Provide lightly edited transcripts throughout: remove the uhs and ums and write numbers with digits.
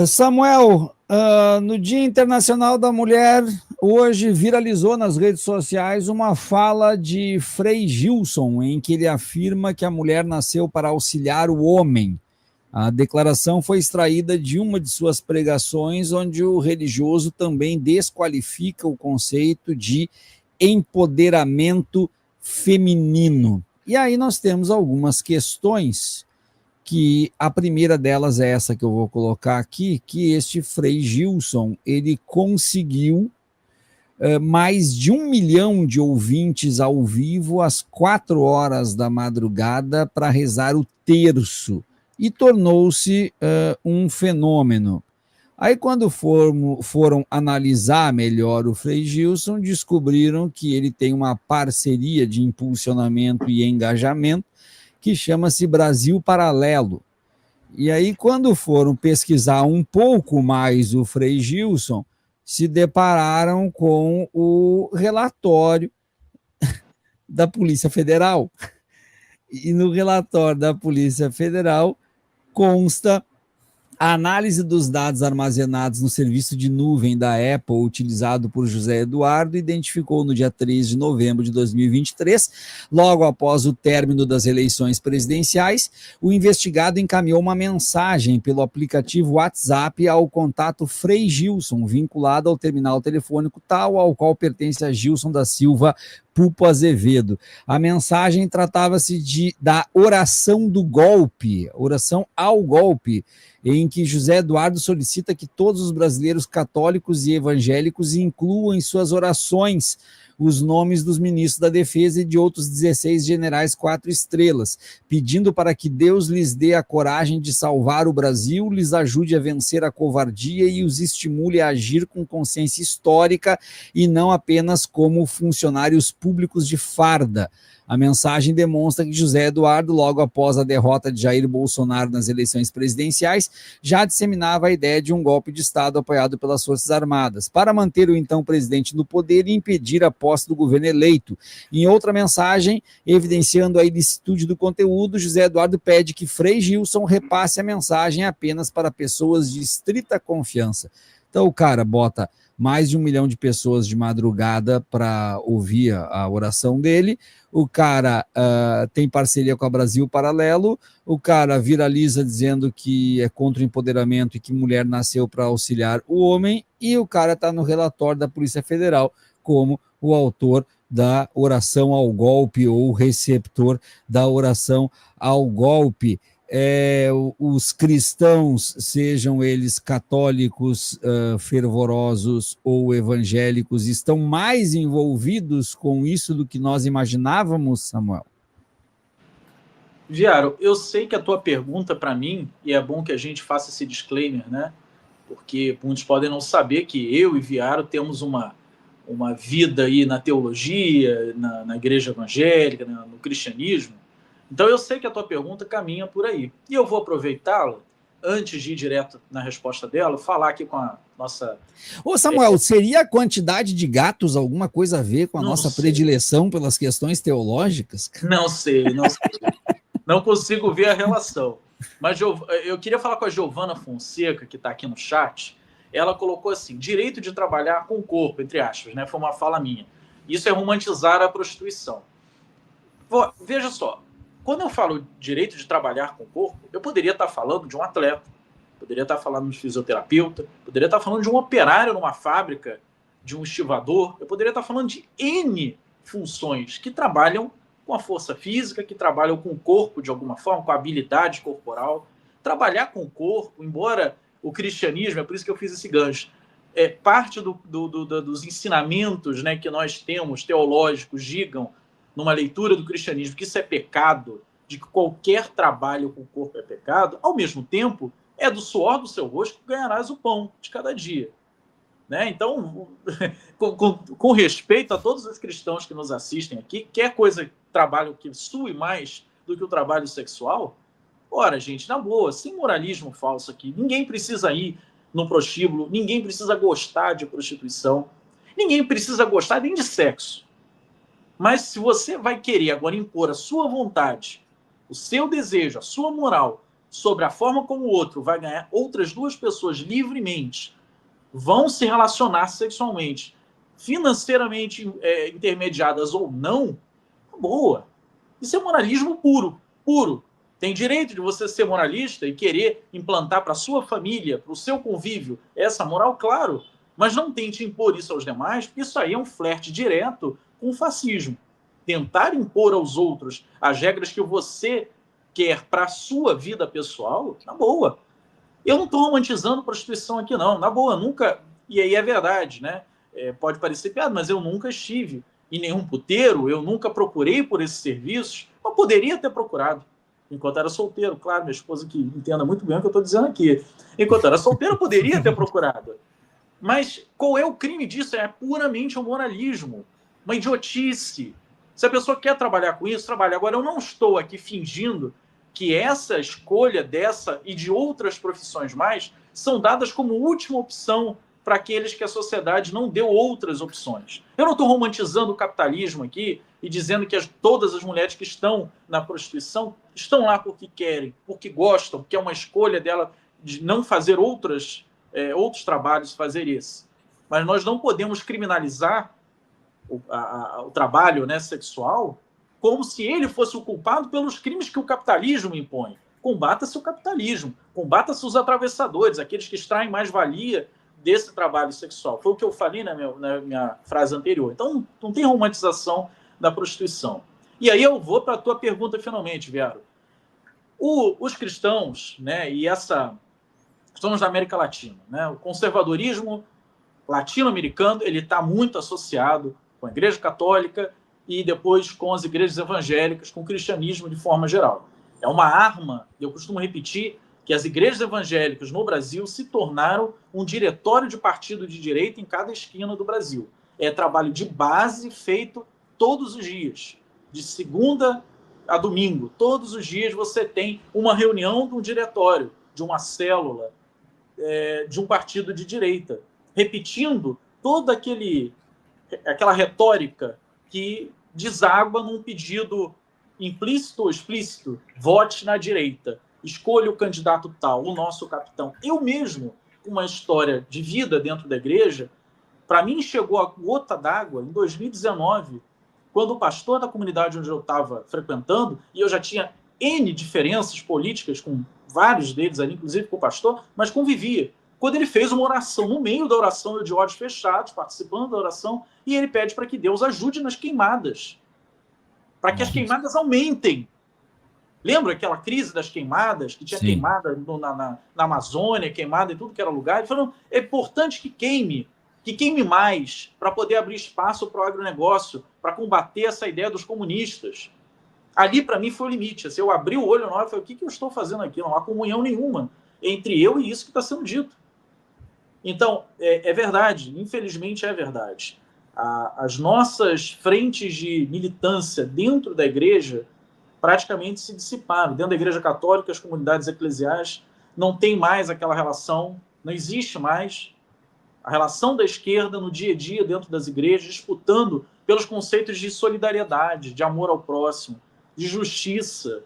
Samuel, no Dia Internacional da Mulher, hoje viralizou nas redes sociais uma fala de Frei Gilson, em que ele afirma que a mulher nasceu para auxiliar o homem. A declaração foi extraída de uma de suas pregações, onde o religioso também desqualifica o conceito de empoderamento feminino. E aí nós temos algumas questões, que a primeira delas é essa que eu vou colocar aqui, que este Frei Gilson, ele conseguiu mais de 1 milhão de ouvintes ao vivo às 4 horas da madrugada para rezar o terço, e tornou-se um fenômeno. Aí, quando foram analisar melhor o Frei Gilson, descobriram que ele tem uma parceria de impulsionamento e engajamento que chama-se Brasil Paralelo. E aí, quando foram pesquisar um pouco mais o Frei Gilson, se depararam com o relatório da Polícia Federal. E no relatório da Polícia Federal consta a análise dos dados armazenados no serviço de nuvem da Apple, utilizado por José Eduardo, identificou no dia 3 de novembro de 2023, logo após o término das eleições presidenciais, o investigado encaminhou uma mensagem pelo aplicativo WhatsApp ao contato Frei Gilson, vinculado ao terminal telefônico tal ao qual pertence a Gilson da Silva Pupo Azevedo. A mensagem tratava-se da oração do golpe, oração ao golpe, em que José Eduardo solicita que todos os brasileiros católicos e evangélicos incluam em suas orações os nomes dos ministros da Defesa e de outros 16 generais 4 estrelas, pedindo para que Deus lhes dê a coragem de salvar o Brasil, lhes ajude a vencer a covardia e os estimule a agir com consciência histórica e não apenas como funcionários públicos de farda. A mensagem demonstra que José Eduardo, logo após a derrota de Jair Bolsonaro nas eleições presidenciais, já disseminava a ideia de um golpe de Estado apoiado pelas Forças Armadas, para manter o então presidente no poder e impedir a posse do governo eleito. Em outra mensagem, evidenciando a ilicitude do conteúdo, José Eduardo pede que Frei Gilson repasse a mensagem apenas para pessoas de estrita confiança. Então o cara bota mais de 1 milhão de pessoas de madrugada para ouvir a oração dele, o cara tem parceria com a Brasil Paralelo, o cara viraliza dizendo que é contra o empoderamento e que mulher nasceu para auxiliar o homem, e o cara está no relatório da Polícia Federal como o autor da oração ao golpe ou receptor da oração ao golpe. Os cristãos, sejam eles católicos fervorosos ou evangélicos, estão mais envolvidos com isso do que nós imaginávamos, Samuel? Viaro, eu sei que a tua pergunta para mim, e é bom que a gente faça esse disclaimer, né? Porque muitos podem não saber que eu e Viaro temos uma vida aí na teologia, na igreja evangélica, no cristianismo. Então eu sei que a tua pergunta caminha por aí. E eu vou aproveitá-la, antes de ir direto na resposta dela, falar aqui com a nossa... Ô Samuel, seria a quantidade de gatos alguma coisa a ver com a nossa predileção pelas questões teológicas? Não sei. Não consigo ver a relação. Mas eu queria falar com a Giovana Fonseca, que está aqui no chat. Ela colocou assim, direito de trabalhar com o corpo, entre aspas, né? Foi uma fala minha. Isso é romantizar a prostituição. Veja só, quando eu falo direito de trabalhar com o corpo, eu poderia estar falando de um atleta, poderia estar falando de um fisioterapeuta, poderia estar falando de um operário numa fábrica, de um estivador, eu poderia estar falando de N funções que trabalham com a força física, que trabalham com o corpo de alguma forma, com a habilidade corporal. Trabalhar com o corpo, embora o cristianismo, é por isso que eu fiz esse gancho, parte dos ensinamentos, né, que nós temos, teológicos, digam, numa leitura do cristianismo, que isso é pecado, de que qualquer trabalho com o corpo é pecado, ao mesmo tempo, é do suor do seu rosto que ganharás o pão de cada dia. Né? Então, com respeito a todos os cristãos que nos assistem aqui, quer trabalho que sue mais do que o trabalho sexual? Ora, gente, na boa, sem moralismo falso aqui, ninguém precisa ir no prostíbulo, ninguém precisa gostar de prostituição, ninguém precisa gostar nem de sexo. Mas se você vai querer agora impor a sua vontade, o seu desejo, a sua moral, sobre a forma como o outro vai ganhar, outras duas pessoas livremente vão se relacionar sexualmente, financeiramente intermediadas ou não, boa. Isso é moralismo puro, puro. Tem direito de você ser moralista e querer implantar para a sua família, para o seu convívio, essa moral, claro, mas não tente impor isso aos demais, porque isso aí é um flerte direto com o fascismo. Tentar impor aos outros as regras que você quer para a sua vida pessoal, na boa. Eu não estou romantizando prostituição aqui, não. Na boa, nunca... E aí é verdade, né? Pode parecer piada, mas eu nunca estive em nenhum puteiro, eu nunca procurei por esses serviços. Eu poderia ter procurado, enquanto era solteiro. Claro, minha esposa que entenda muito bem o que eu estou dizendo aqui. Enquanto era solteiro, eu poderia ter procurado. Mas qual é o crime disso? É puramente um moralismo, uma idiotice. Se a pessoa quer trabalhar com isso, trabalha. Agora, eu não estou aqui fingindo que essa escolha dessa e de outras profissões mais são dadas como última opção para aqueles que a sociedade não deu outras opções. Eu não estou romantizando o capitalismo aqui e dizendo que todas as mulheres que estão na prostituição estão lá porque querem, porque gostam, porque é uma escolha dela de não fazer outros trabalhos, fazer esse. Mas nós não podemos criminalizar o trabalho, né, sexual como se ele fosse o culpado pelos crimes que o capitalismo impõe. Combata-se o capitalismo, combata-se os atravessadores, aqueles que extraem mais valia desse trabalho sexual. Foi o que eu falei na minha frase anterior. Então, não tem romantização da prostituição. E aí eu vou para a tua pergunta finalmente, Viaro. Os cristãos, né, estamos na América Latina, né, o conservadorismo latino-americano ele está muito associado com a Igreja Católica e depois com as igrejas evangélicas, com o cristianismo de forma geral. É uma arma, eu costumo repetir, que as igrejas evangélicas no Brasil se tornaram um diretório de partido de direita em cada esquina do Brasil. É trabalho de base feito todos os dias, de segunda a domingo. Todos os dias você tem uma reunião de um diretório, de uma célula, de um partido de direita, repetindo toda aquela retórica que deságua num pedido implícito ou explícito: vote na direita, escolha o candidato tal, o nosso capitão. Eu mesmo, uma história de vida dentro da igreja, para mim chegou a gota d'água em 2019, quando o pastor da comunidade onde eu estava frequentando, e eu já tinha N diferenças políticas com vários deles ali, inclusive com o pastor, mas convivia. Quando ele fez uma oração, no meio da oração, eu de olhos fechados, participando da oração, e ele pede para que Deus ajude nas queimadas, para que as queimadas aumentem. Lembra aquela crise das queimadas, que tinha Sim. queimada na Amazônia, queimada em tudo que era lugar? Ele falou, é importante que queime mais, para poder abrir espaço para o agronegócio, para combater essa ideia dos comunistas. Ali, para mim, foi o limite. Assim, eu abri o olho na hora e falei, o que eu estou fazendo aqui? Não há comunhão nenhuma entre eu e isso que está sendo dito. Então, é verdade, infelizmente é verdade. As nossas frentes de militância dentro da igreja praticamente se dissiparam. Dentro da Igreja Católica, as comunidades eclesiais não tem mais aquela relação, não existe mais a relação da esquerda no dia a dia dentro das igrejas, disputando pelos conceitos de solidariedade, de amor ao próximo, de justiça.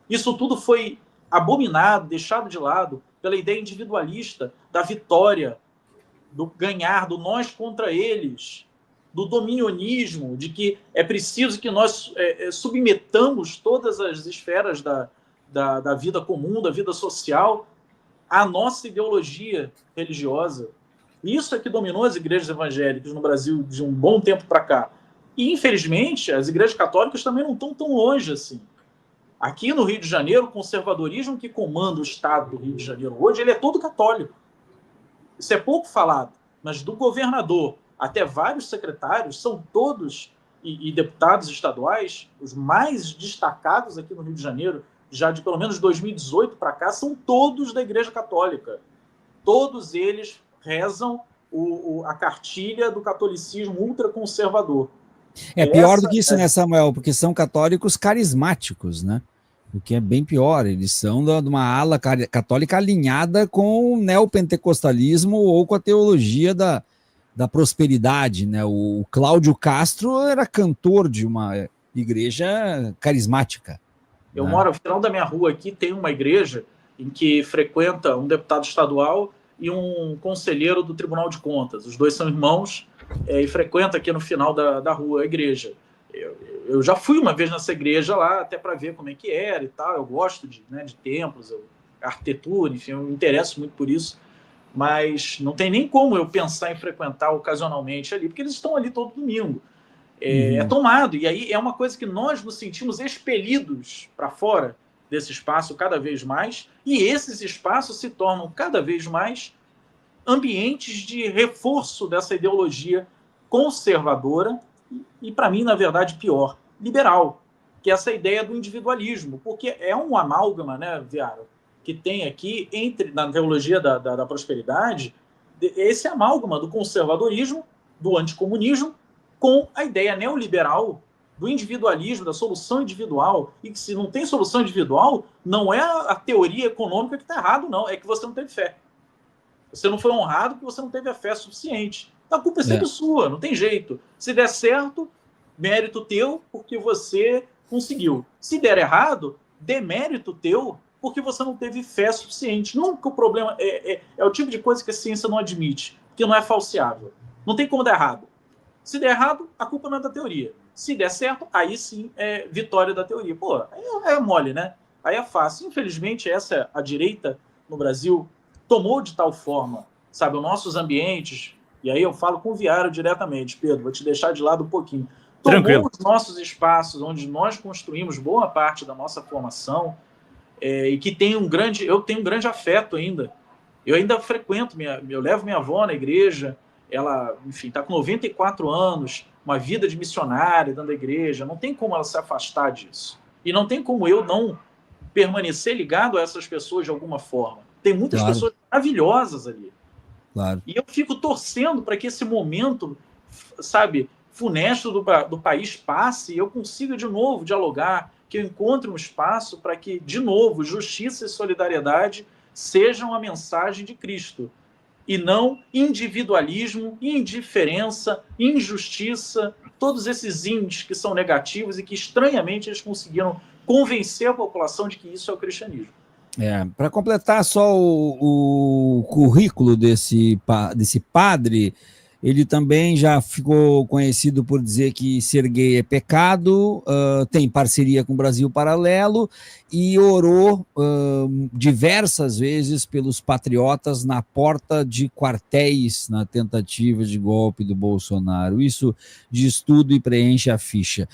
Isso tudo foi abominado, deixado de lado pela ideia individualista da vitória, do ganhar, do nós contra eles, do dominionismo, de que é preciso que nós submetamos todas as esferas da vida comum, da vida social, à nossa ideologia religiosa. Isso é que dominou as igrejas evangélicas no Brasil de um bom tempo para cá. E, infelizmente, as igrejas católicas também não estão tão longe assim. Aqui no Rio de Janeiro, o conservadorismo que comanda o Estado do Rio de Janeiro hoje, ele é todo católico. Isso é pouco falado, mas do governador até vários secretários são todos, e deputados estaduais, os mais destacados aqui no Rio de Janeiro, já de pelo menos 2018 para cá, são todos da Igreja Católica. Todos eles rezam a cartilha do catolicismo ultraconservador. Pior do que isso, né, Samuel? Porque são católicos carismáticos, né? O que é bem pior. Eles são de uma ala católica alinhada com o neopentecostalismo ou com a teologia da prosperidade, né? O Cláudio Castro era cantor de uma igreja carismática. Eu moro ao final da minha rua aqui, tem uma igreja, em que frequenta um deputado estadual e um conselheiro do Tribunal de Contas. Os dois são irmãos e frequenta aqui no final da rua a igreja. Eu já fui uma vez nessa igreja lá, até para ver como é que era e tal. Eu gosto de templos, arquitetura, enfim, eu me interesso muito por isso. Mas não tem nem como eu pensar em frequentar ocasionalmente ali, porque eles estão ali todo domingo. É tomado, e aí é uma coisa que nós nos sentimos expelidos para fora desse espaço cada vez mais, e esses espaços se tornam cada vez mais ambientes de reforço dessa ideologia conservadora e, para mim, na verdade, pior, liberal, que é essa ideia do individualismo, porque é um amálgama, né, Viara, que tem aqui, na teologia da prosperidade, esse amálgama do conservadorismo, do anticomunismo, com a ideia neoliberal do individualismo, da solução individual, e que se não tem solução individual, não é a teoria econômica que está errado, não, é que você não teve fé. Você não foi honrado porque você não teve a fé suficiente. A culpa é sempre sua, não tem jeito. Se der certo, mérito teu, porque você conseguiu. Se der errado, demérito teu, porque você não teve fé suficiente. Nunca o problema... É o tipo de coisa que a ciência não admite, porque não é falseável. Não tem como dar errado. Se der errado, a culpa não é da teoria. Se der certo, aí sim é vitória da teoria. Pô, aí é mole, né? Aí é fácil. Infelizmente, a direita no Brasil tomou de tal forma, sabe, os nossos ambientes, e aí eu falo com o Viário diretamente, Pedro, vou te deixar de lado um pouquinho. Tomou os nossos espaços, onde nós construímos boa parte da nossa formação, e que tem eu tenho um grande afeto ainda. Eu ainda frequento, eu levo minha avó na igreja, ela, enfim, está com 94 anos, uma vida de missionária dentro da igreja, não tem como ela se afastar disso. E não tem como eu não permanecer ligado a essas pessoas de alguma forma. Tem muitas pessoas maravilhosas ali. Claro. E eu fico torcendo para que esse momento, sabe, funesto do país passe e eu consiga de novo dialogar, que eu encontre um espaço para que, de novo, justiça e solidariedade sejam a mensagem de Cristo. E não individualismo, indiferença, injustiça, todos esses índices que são negativos e que, estranhamente, eles conseguiram convencer a população de que isso é o cristianismo. Para completar só o currículo desse padre, ele também já ficou conhecido por dizer que ser gay é pecado, tem parceria com o Brasil Paralelo e orou diversas vezes pelos patriotas na porta de quartéis na tentativa de golpe do Bolsonaro. Isso diz tudo e preenche a ficha.